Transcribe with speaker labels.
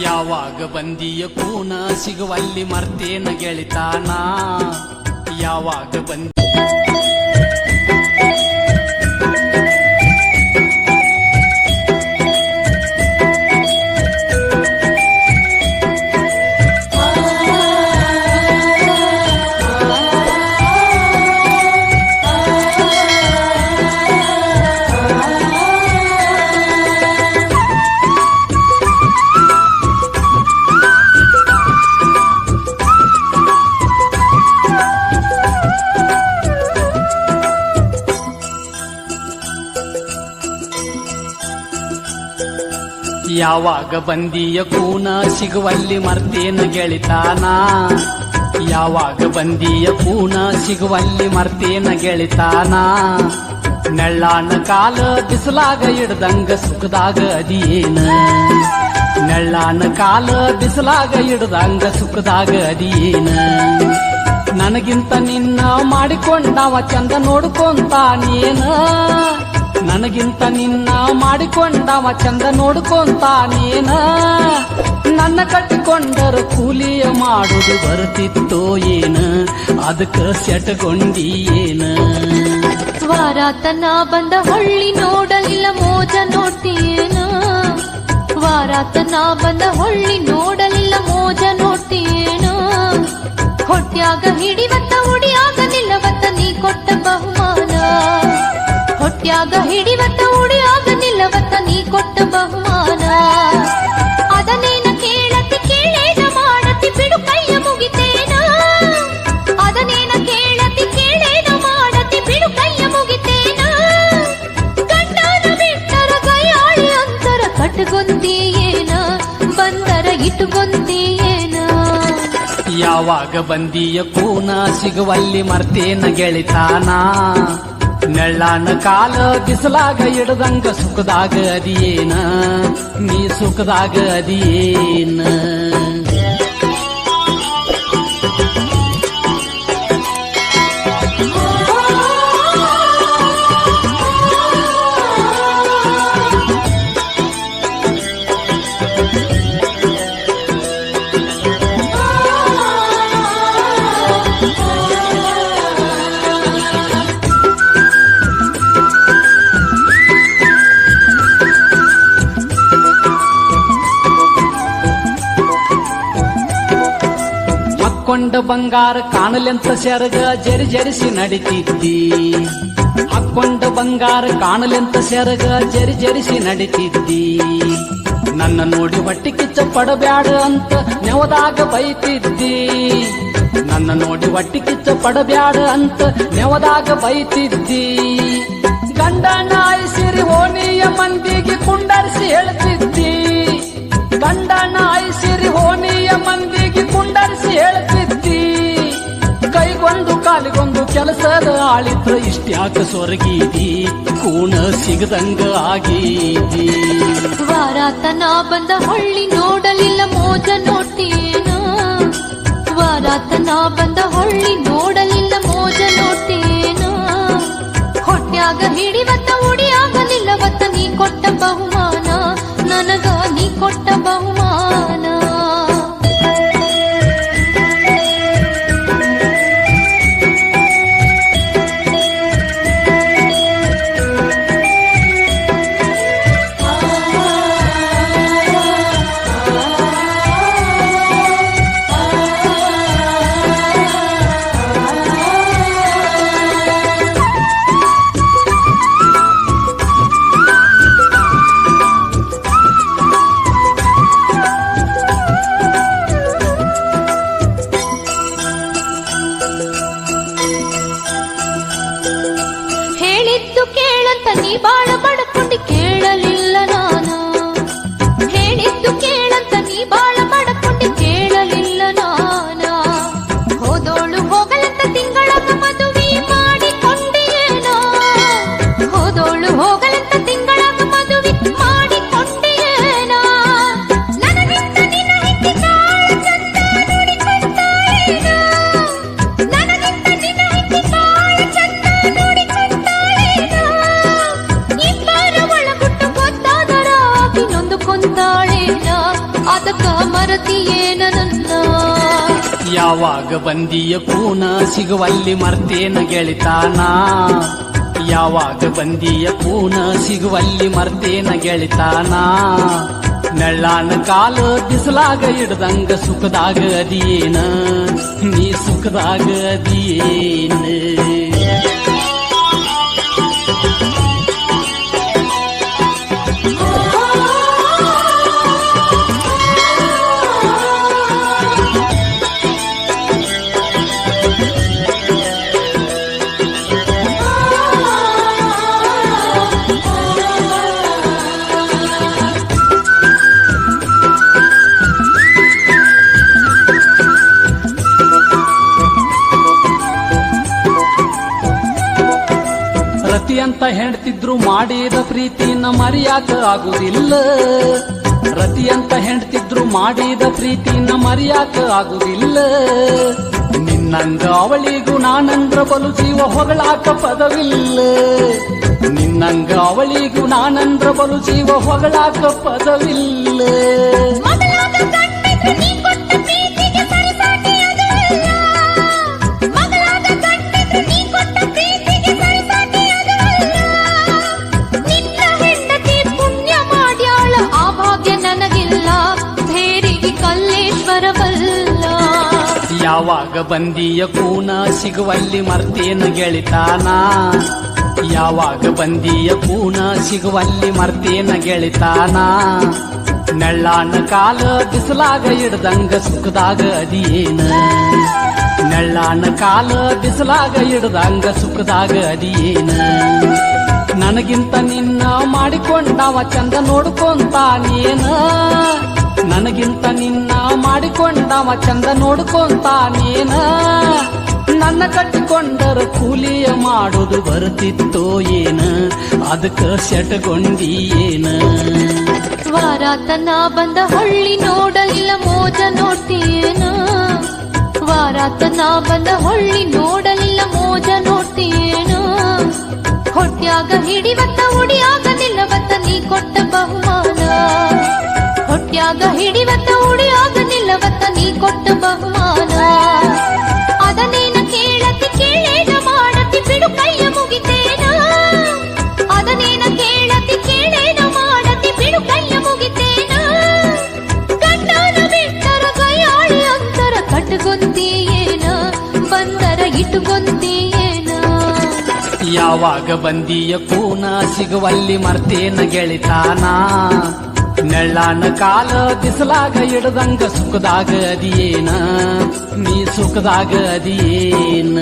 Speaker 1: ಯಾವಾಗ ಬಂದಿಯ ಕೂನ ಸಿಗುವಲ್ಲಿ ಮರ್ತೇನ ಗೆಳಿತಾನ ಯಾವಾಗ ಬಂದಿ ಯಾವಾಗ ಬಂದಿಯ ಕೂನ ಸಿಗುವಲ್ಲಿ ಮರ್ತೇನ ಗೆಳಿತಾನ ಯಾವಾಗ ಬಂದಿಯ ಕೂನ ಸಿಗುವಲ್ಲಿ ಮರ್ತೇನ ಗೆಳಿತಾನ ನೆಳ್ಳಾನ ಕಾಲ ಬಿಸಲಾಗ ಹಿಡ್ದಂಗ ಸುಖದಾಗ ಅದಿಯೇನ ನೆಳ್ಳಾನ ಕಾಲ ಬಿಸಲಾಗ ಹಿಡ್ದಂಗ ಸುಖದಾಗ ಅದಿಯೇನ ನನಗಿಂತ ನಿನ್ನ ಮಾಡಿಕೊಂಡವ ಚಂದ ನೋಡ್ಕೊಂತಾನೇನ ನನಗಿಂತ ನಿನ್ನ ಮಾಡಿಕೊಂಡವ ಚಂದ ನೋಡ್ಕೊಂತಾನೇನ ನನ್ನ ಕಟ್ಟಿಕೊಂಡರ ಕೂಲಿಯ ಮಾಡುದು ಬರ್ತಿತ್ತೋ ಏನ ಅದಕ್ಕ ಸೆಟಗೊಂಡಿ ಏನ
Speaker 2: ವಾರಾತನ ಬಂದ ಹೊಳ್ಳಿ ನೋಡಲಿಲ್ಲ ಮೋಜ ನೋಡ್ತೀಯೇನ ವಾರಾತನ ಬಂದ ಹೊಳ್ಳಿ ನೋಡಲಿಲ್ಲ ಮೋಜ ನೋಡ್ತೀಯೇನ ಹೊಟ್ಯಾಗ ಹಿಡಿವತ್ತ ಉಡಿಯಾಗ ನಿಲ್ಲವತ್ತ ನೀ ಕೊಟ್ಟ ಬಹುಮಾನ ಹೊಟ್ಯಾಗ ಹಿಡಿವತ್ತ ಉಡಿಯಾಗ ನಿಲ್ಲವತ್ತ ನೀ ಕೊಟ್ಟ ಬಹುಮಾನ ಅದನ್ನೇನ ಕೇಳತಿ ಕೇಳೇನ ಮಾಡತಿ ಬಿಡು ಕೈಯ ಮುಗಿತೇನ ಅದನ್ನೇನ ಕೇಳತಿ ಕೇಳೇನ ಮಾಡತಿ ಬಿಡು ಕೈಯ ಮುಗಿತೇನ ಗಂಡನ ಬಿಟ್ಟರ ಗಯಾಳಿ ಅಂತರ ಕಟ್ಗೊಂತೀಯೇನ ಬಂದರ ಇಟ್ಟುಗೊಂತೀಯೇನ
Speaker 1: ಯಾವಾಗ ಬಂದಿಯ ಕೂನ ಸಿಗುವಲ್ಲಿ ಮರ್ತೇನ ಗೆಳಿತಾನ ನೆಳ್ಳಾನ ಕಾಲ ಬಿಸಲಾಗ ಹಿಡ್ದಂಗ ಸುಖದಾಗ ಅದಿಯೇನ ನೀ ಸುಖದಾಗ ಅದಿಯೇನ ಹಾಕೊಂಡ ಬಂಗಾರ ಕಾಣಲೆಂತ ಸೆರಗ ಜರಿ ಜರಿಸಿ ನಡಿತಿದ್ದಿ ಹಾಕೊಂಡ ಬಂಗಾರ ಕಾಣಲೆಂತ ಸೆರಗ ಜರಿ ಜರಿಸಿ ನಡಿತಿದ್ದಿ ನನ್ನ ನೋಡಿ ಹೊಟ್ಟಿ ಕಿಚ್ಚ ಪಡಬ್ಯಾಡ ಅಂತ ನೆವದಾಗ ಬೈತಿದ್ದಿ ನನ್ನ ನೋಡಿ ಹೊಟ್ಟಿ ಕಿಚ್ಚ ಪಡಬ್ಯಾಡ ಅಂತ ನೆವದಾಗ ಬೈತಿದ್ದಿ ಗಂಡನ ಐಸಿರಿ ಓಣಿಯ ಮಂದಿಗೆ ಕುಂಡರಿಸಿ ಹೇಳ್ತಿದ್ದಿ ಗಂಡನ ಐಸಿರಿ ಓಣಿಯ ಮಂದಿಗೆ ಕುಂಡರಿಸಿ ಹೇಳ್ತಿದ್ದಿ ಕೈಗೊಂದು ಕಾಲಿಗೊಂದು ಕೆಲಸದ ಆಳಿತ್ರ ಇಷ್ಟ್ಯಾಕ ಸೊರಗಿದಿ ಕೂನ ಸಿಗದಂಗ ಆಗೀದಿ
Speaker 2: ವಾರಾತನ ಬಂದ ಹೊಳ್ಳಿ ನೋಡಲಿಲ್ಲ ಮೋಜ ನೋಡ್ತೀಯೇನ ವಾರಾತನ ಬಂದ ಹೊಳ್ಳಿ ನೋಡಲಿಲ್ಲ ಮೋಜ ನೋಡ್ತೀಯೇನ ಹೊಟ್ಯಾಗ ಹಿಡಿವತ್ತ ಉಡಿಯಾಗ ನಿಲ್ಲವತ್ತ ನೀ ಕೊಟ್ಟ ಬಹುಮಾನ ನನಗ ನೀ ಕೊಟ್ಟ ಬಹುಮಾನ ಬಾಳ ಬಡಕೊಂಡಿ ಕೇಳಲಿಲ್ಲ ನಾನು ಹೇಳಿದ್ದು ಕೇಳಂತ ನೀ ಬಾಳ ಬಡಕೊಂಡಿ ಕೇಳಲಿಲ್ಲ ನಾನ ಹೋದೋಳು ಹೋಗಲಂತ ತಿಂಗಳಾಗ ಮದುವೆ ಮಾಡಿಕೊಂಡಿಯೇನ ಹೋದೋಳು ಹೋಗಲಂತ ತಿಂಗಳಾಗ ಮದುವೆ ಮಾಡಿಕೊಂಡಿಯೇನ ನನಗಿಂತ ನಿನ್ನ ಹೆಂಡತಿ ಬಾಳ ಚಂದ ನೋಡಿಕೊಂಡಾಳೇನ ನನಗಿಂತ ನಿನ್ನ ಹೆಂಡತಿ ಬಾಳ ಚಂದ ನೋಡಿಕೊಂಡಾಳೇನ ಇಬ್ಬರ ಒಳಗುಟ್ಟು ಗೊತ್ತಾದರ ನೊಂದುಕೊಂತಾಳೇನ ಅದಕ್ಕ ಮರತಿಯೇನ ನನ್ನ
Speaker 1: ಯಾವಾಗ ಬಂದಿಯ ಕೂನ ಸಿಗುವಲ್ಲಿ ಮರ್ತೇನ ಗೆಳಿತಾನ ಯಾವಾಗ ಬಂದಿಯ ಕೂನ ಸಿಗುವಲ್ಲಿ ಮರ್ತೇನ ಗೆಳಿತಾನ ನೆಳ್ಳಾನ ಕಾಲ ಬಿಸಲಾಗ ಹಿಡ್ದಂಗ ಸುಖದಾಗ ಅದಿಯೇನ ನೀ ಸುಖದಾಗ ಅದಿಯೇನ ರತಿ ಅಂತ ಹೆಂಡ್ತಿದ್ರು ಮಾಡಿದ ಪ್ರೀತಿನ ಮರೆಯಾಕ ಆಗುದಿಲ್ಲ ರತಿ ಅಂತ ಹೆಂಡ್ತಿದ್ರು ಮಾಡಿದ ಪ್ರೀತಿನ ಮರೆಯಾಕ ಆಗುದಿಲ್ಲ ನಿನ್ನಂಗ ಅವಳಿಗೂ ನಾನಂದ್ರ ಬಲು ಜೀವ ಹೊಗಳಾಕ ಪದವಿಲ್ಲ ನಿನ್ನಂಗ ಅವಳಿಗೂ ನಾನಂದ್ರ ಬಲು ಜೀವ ಹೊಗಳಾಕ ಪದವಿಲ್ಲ
Speaker 2: ಮಗಳಾದ ಗಂಡಿದ್ರೆ ನೀ ಕೊಟ್ಟ ಪ್ರೀತಿಗೆ ಸರಿಸಾಟಿ ಅದು ಅಲ್ಲ. ಮಗಳಾದ ಗಂಡಿದ್ರೆ ನೀ ಕೊಟ್ಟ ಪ್ರೀತಿಗೆ ಸರಿಸಾಟಿ ಅದು ಅಲ್ಲ. ನಿನ್ನ ಹೆಂಡತಿ ಪುಣ್ಯ ಮಾಡ್ಯಾಳ ಆ ಭಾಗ್ಯ ನನಗಿಲ್ಲ ಭೇರಿಗೆ ಕಲ್ಲೇಶ್ವರ ಬಲ್ಲ
Speaker 1: ಯಾವಾಗ ಬಂದಿಯ ಕೂನ ಸಿಗುವಲ್ಲಿ ಮರ್ತೇನ ಗೆಳಿತಾನ ಯಾವಾಗ ಬಂದಿಯ ಕೂನ ಸಿಗುವಲ್ಲಿ ಮರ್ತೇನ ಗೆಳಿತಾನ ನೆಳ್ಳಾನ ಕಾಲ ಬಿಸಲಾಗ ಹಿಡ್ದಂಗ ಸುಖದಾಗ ಅದಿಯೇನ ನೆಳ್ಳಾನ ಕಾಲ ಬಿಸಲಾಗ ಹಿಡ್ದಂಗ ಸುಖದಾಗ ಅದಿಯೇನ ನನಗಿಂತ ನಿನ್ನ ಮಾಡಿಕೊಂಡವ ಚಂದ ನೋಡ್ಕೊಂತಾನೇನ ನನಗಿಂತ ನಿನ್ನ ಮಾಡಿಕೊಂಡವ ಚಂದ ನೋಡ್ಕೊಂತಾನೇನ ನನ್ನ ಕಟ್ಟಿಕೊಂಡರ ಕೂಲಿಯ ಮಾಡುದು ಬರುತ್ತಿತ್ತೋ ಏನ ಅದಕ್ಕ ಸೆಟಗೊಂಡಿಯೇನ
Speaker 2: ವಾರಾತನ ಬಂದ ಹೊಳ್ಳಿ ನೋಡಲಿಲ್ಲ ಮೋಜ ನೋಡ್ತೀಯೇನ ವಾರಾತನ ಬಂದ ಹೊಳ್ಳಿ ನೋಡಲಿಲ್ಲ ಮೋಜ ನೋಡ್ತೀಯೇನ ಹೊಟ್ಯಾಗ ಹಿಡಿವತ್ತ ಉಡಿಯಾಗ ನಿಲ್ಲವತ್ತ ನೀ ಕೊಟ್ಟ ಬಹುಮಾನ ಹೊಟ್ಯಾಗ ಹಿಡಿವತ್ತ ಉಡಿಯಾಗ ನಿಲ್ಲವತ್ತ ನೀ ಕೊಟ್ಟ ಬಹುಮಾನ ಅದನೇನ ಕೇಳತಿ ಕೇಳೇನ ಮಾಡತಿ ಬಿಡು ಕೈಯ ಮುಗಿತೇನ ಅದನೇನ ಕೇಳತಿ ಕೇಳೇನ ಮಾಡತಿ ಬಿಡು ಕೈಯ ಮುಗಿತೇನ ಗಂಡನ ಬಿಟ್ಟರ ಕೈಯಾಳಿ ಅಂತರ ಕಟ್ಟಗೊಂತೀಯೇನ ಬಂದರ ಇಟ್ಟುಗೊಂತೀಯೇನ
Speaker 1: ಯಾವಾಗ ಬಂದಿಯ ಕೂನ ಸಿಗುವಲ್ಲಿ ಮರ್ತೇನ ಗೆಳಿತಾನ ನೆಳ್ಳಾನ ಕಾಲ ಬಿಸಲಾಗ ಹಿಡ್ದಂಗ ಸುಖದಾಗ ಅದಿಯೇನ ನೀ ಸುಖದಾಗ ಅದಿಯೇನ